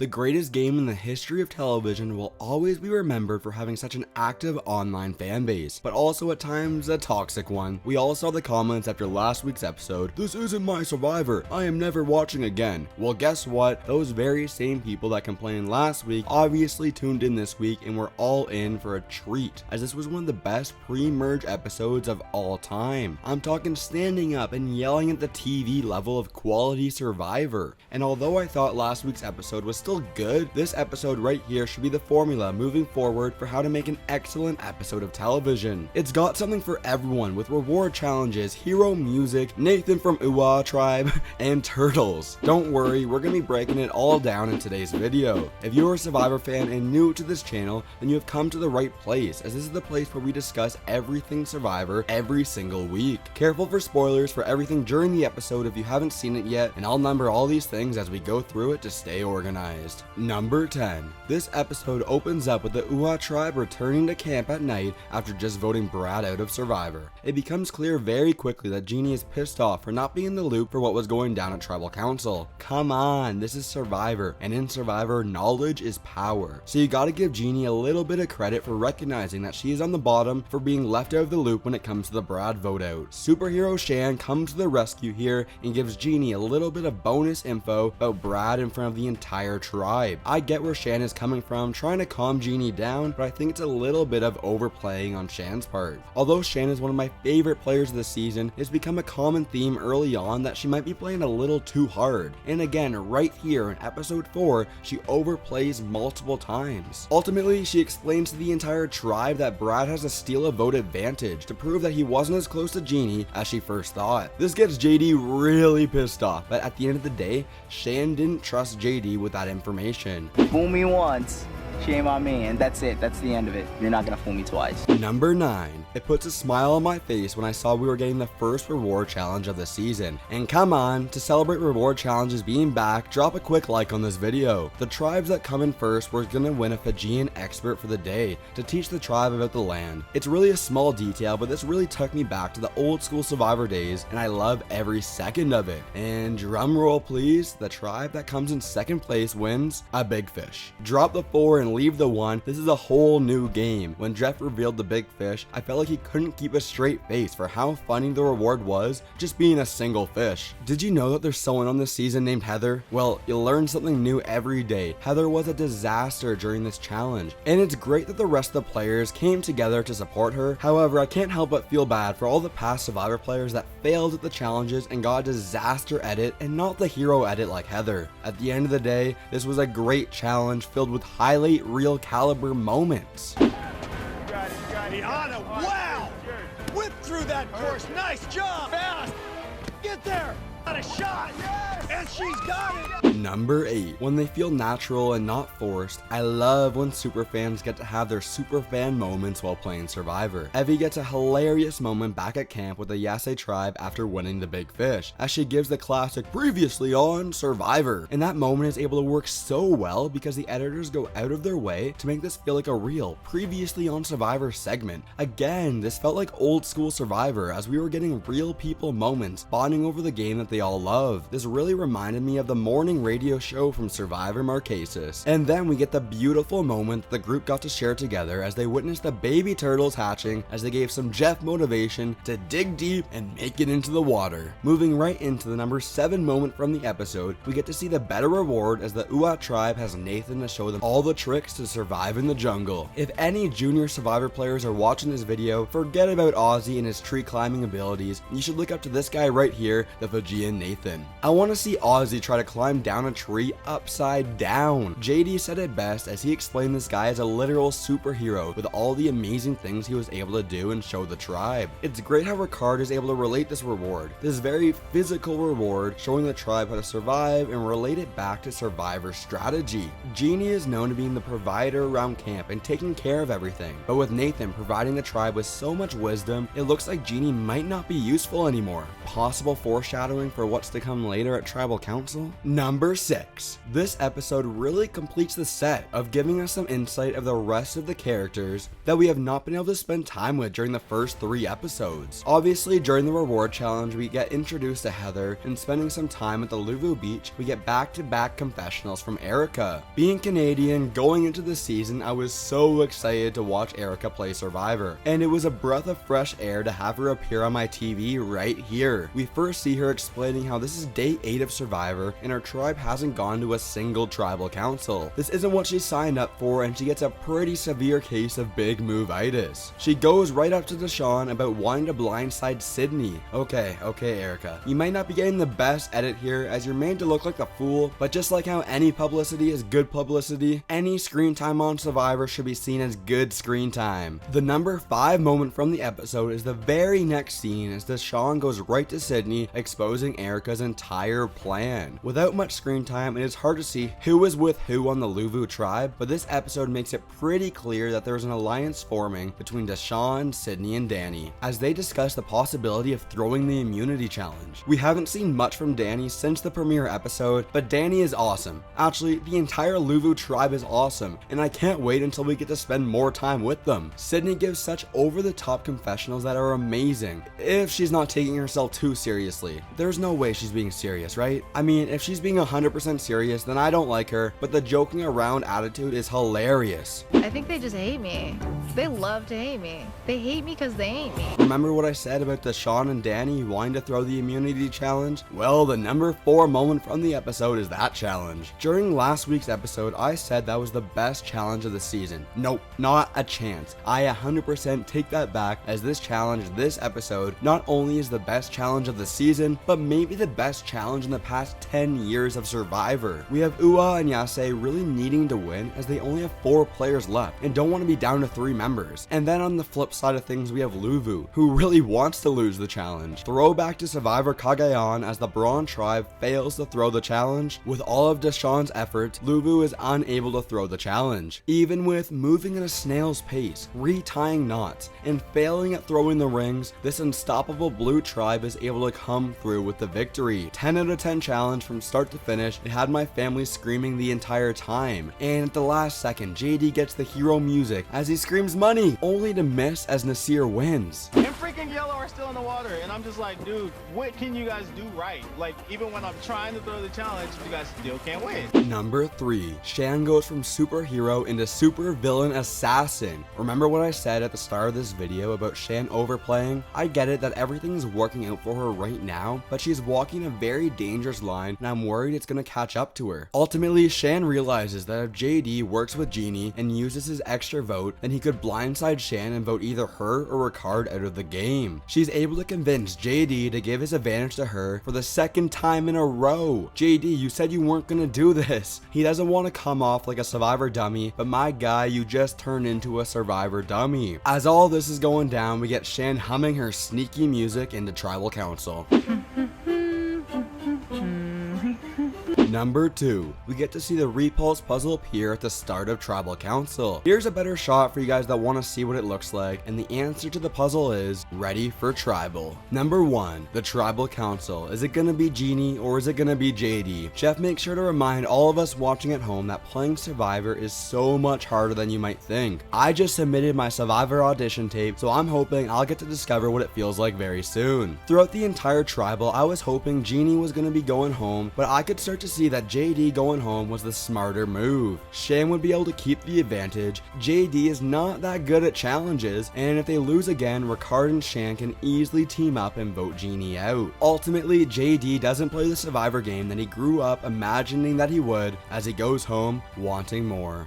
The greatest game in the history of television will always be remembered for having such an active online fan base, but also at times a toxic one. We all saw the comments after last week's episode, "This isn't my Survivor, I am never watching again." Well, guess what? Those very same people that complained last week obviously tuned in this week and were all in for a treat, as this was one of the best pre-merge episodes of all time. I'm talking standing up and yelling at the TV level of quality Survivor. And although I thought last week's episode was still good, this episode right here should be the formula moving forward for how to make an excellent episode of television. It's got something for everyone with reward challenges, hero music, Nathan from Uwa Tribe, and turtles. Don't worry, we're gonna be breaking it all down in today's video. If you're a Survivor fan and new to this channel, then you have come to the right place, as this is the place where we discuss everything Survivor every single week. Careful for spoilers for everything during the episode if you haven't seen it yet, and I'll number all these things as we go through it to stay organized. Number 10. This episode opens up with the Uwa tribe returning to camp at night after just voting Brad out of Survivor. It becomes clear very quickly that Jeannie is pissed off for not being in the loop for what was going down at Tribal Council. Come on, this is Survivor, and in Survivor, knowledge is power. So you gotta give Jeannie a little bit of credit for recognizing that she is on the bottom for being left out of the loop when it comes to the Brad vote out. Superhero Shan comes to the rescue here and gives Jeannie a little bit of bonus info about Brad in front of the entire tribe. I get where Shan is coming from, trying to calm Jeannie down, but I think it's a little bit of overplaying on Shan's part. Although Shan is one of my favorite players of the season, it's become a common theme early on that she might be playing a little too hard. And again, right here in episode 4, she overplays multiple times. Ultimately, she explains to the entire tribe that Brad has a steal a vote advantage to prove that he wasn't as close to Jeannie as she first thought. This gets JD really pissed off, but at the end of the day, Shan didn't trust JD with that information. Fool me once, shame on me, and that's it. That's the end of it. You're not gonna fool me twice. Number 9. It puts a smile on my face when I saw we were getting the first reward challenge of the season. And come on, to celebrate reward challenges being back, drop a quick like on this video. The tribes that come in first were gonna win a Fijian expert for the day to teach the tribe about the land. It's really a small detail, but this really took me back to the old school Survivor days, and I love every second of it. And drum roll please, the tribe that comes in second place wins a big fish. Drop the 4 and leave the 1. This is a whole new game. When Jeff revealed the big fish, I felt like he couldn't keep a straight face for how funny the reward was just being a single fish. Did you know that there's someone on this season named Heather? Well, you learn something new every day. Heather was a disaster during this challenge, and it's great that the rest of the players came together to support her. However, I can't help but feel bad for all the past Survivor players that failed at the challenges and got a disaster edit and not the hero edit like Heather. At the end of the day, this was a great challenge filled with highlight real caliber moments. Anna, wow! Whip through that course, nice job! Fast! Get there! Got a shot! Yes! And she's got it! Number 8. When they feel natural and not forced, I love when superfans get to have their superfan moments while playing Survivor. Evie gets a hilarious moment back at camp with the Yase tribe after winning the big fish, as she gives the classic previously on Survivor. And that moment is able to work so well because the editors go out of their way to make this feel like a real previously on Survivor segment. Again, this felt like old school Survivor as we were getting real people moments bonding over the game that they all love. This really reminded me of the morning radio show from Survivor Marquesas. And then we get the beautiful moment the group got to share together as they witnessed the baby turtles hatching, as they gave some Jeff motivation to dig deep and make it into the water. Moving right into the number 7 moment from the episode, we get to see the better reward as the Uwa tribe has Nathan to show them all the tricks to survive in the jungle. If any junior Survivor players are watching this video, forget about Ozzy and his tree climbing abilities. You should look up to this guy right here, the Fijian Nathan. I want to see Ozzy try to climb down a tree upside down. JD said it best as he explained this guy as a literal superhero with all the amazing things he was able to do and show the tribe. It's great how Ricard is able to relate this reward, this very physical reward, showing the tribe how to survive and relate it back to Survivor strategy. Jeannie is known to being the provider around camp and taking care of everything, but with Nathan providing the tribe with so much wisdom, it looks like Jeannie might not be useful anymore. Possible foreshadowing preparing for what's to come later at Tribal Council? Number 6. This episode really completes the set of giving us some insight of the rest of the characters that we have not been able to spend time with during the first 3 episodes. Obviously, during the reward challenge, we get introduced to Heather, and spending some time at the Luvu beach, we get back-to-back confessionals from Erika. Being Canadian, going into the season, I was so excited to watch Erika play Survivor, and it was a breath of fresh air to have her appear on my TV right here. We first see her explaining how this is day 8 of Survivor, and her tribe hasn't gone to a single tribal council. This isn't what she signed up for, and she gets a pretty severe case of big move-itis. She goes right up to Deshawn about wanting to blindside Sydney. Okay, Erika. You might not be getting the best edit here, as you're made to look like a fool, but just like how any publicity is good publicity, any screen time on Survivor should be seen as good screen time. The number 5 moment from the episode is the very next scene as Deshawn goes right to Sydney, exposing Erika's entire plan. Without much screen time, it is hard to see who is with who on the Luvu tribe, but this episode makes it pretty clear that there is an alliance forming between Deshawn, Sydney, and Danny, as they discuss the possibility of throwing the immunity challenge. We haven't seen much from Danny since the premiere episode, but Danny is awesome. Actually, the entire Luvu tribe is awesome, and I can't wait until we get to spend more time with them. Sydney gives such over-the-top confessionals that are amazing, if she's not taking herself too seriously. There's no way she's being serious, right? I mean, if she's being 100% serious, then I don't like her, but the joking around attitude is hilarious. I think they just hate me. They love to hate me. They hate me because they hate me. Remember what I said about Deshawn and Danny wanting to throw the immunity challenge? Well, the number 4 moment from the episode is that challenge. During last week's episode, I said that was the best challenge of the season. Nope, not a chance. I 100% take that back, as this challenge this episode not only is the best challenge of the season, but maybe the best challenge in the past 10 years of Survivor. We have Ua and Yase really needing to win, as they only have 4 players left and don't want to be down to 3 members. And then on the flip side of things, we have Luvu, who really wants to lose the challenge. Throwback to Survivor Cagayan, as the Brawn tribe fails to throw the challenge. With all of Deshawn's efforts, Luvu is unable to throw the challenge. Even with moving at a snail's pace, retying knots, and failing at throwing the rings, this unstoppable blue tribe is able to come through with the victory. 10 out of 10 challenge from start to finish. It had my family screaming the entire time. And at the last second, JD gets the hero music as he screams money, only to miss as Naseer wins. And freaking yellow are still in the water, and I'm just like, dude, what can you guys do right? Like, even when I'm trying to throw the challenge, you guys still can't win. Number 3. Shan goes from superhero into super villain assassin. Remember what I said at the start of this video about Shan overplaying? I get it that everything's working out for her right now, but she's walking a very dangerous line, and I'm worried it's gonna catch up to her. Ultimately, Shan realizes that if JD works with Genie and uses his extra vote, then he could blindside Shan and vote either her or Ricard out of the game. She's able to convince JD to give his advantage to her for the 2nd time in a row. JD, you said you weren't gonna do this. He doesn't want to come off like a Survivor dummy, but my guy, you just turned into a Survivor dummy. As all this is going down, we get Shan humming her sneaky music into Tribal Council. Number 2. We get to see the Repulse puzzle appear at the start of Tribal Council. Here's a better shot for you guys that want to see what it looks like, and the answer to the puzzle is ready for Tribal. Number 1. The Tribal Council. Is it gonna be Genie or is it gonna be JD? Jeff makes sure to remind all of us watching at home that playing Survivor is so much harder than you might think. I just submitted my Survivor audition tape, so I'm hoping I'll get to discover what it feels like very soon. Throughout the entire Tribal, I was hoping Genie was gonna be going home, but I could start to see that JD going home was the smarter move. Shan would be able to keep the advantage. JD is not that good at challenges, and if they lose again, Ricard and Shan can easily team up and vote Genie out. Ultimately, JD doesn't play the Survivor game that he grew up imagining that he would, as he goes home wanting more.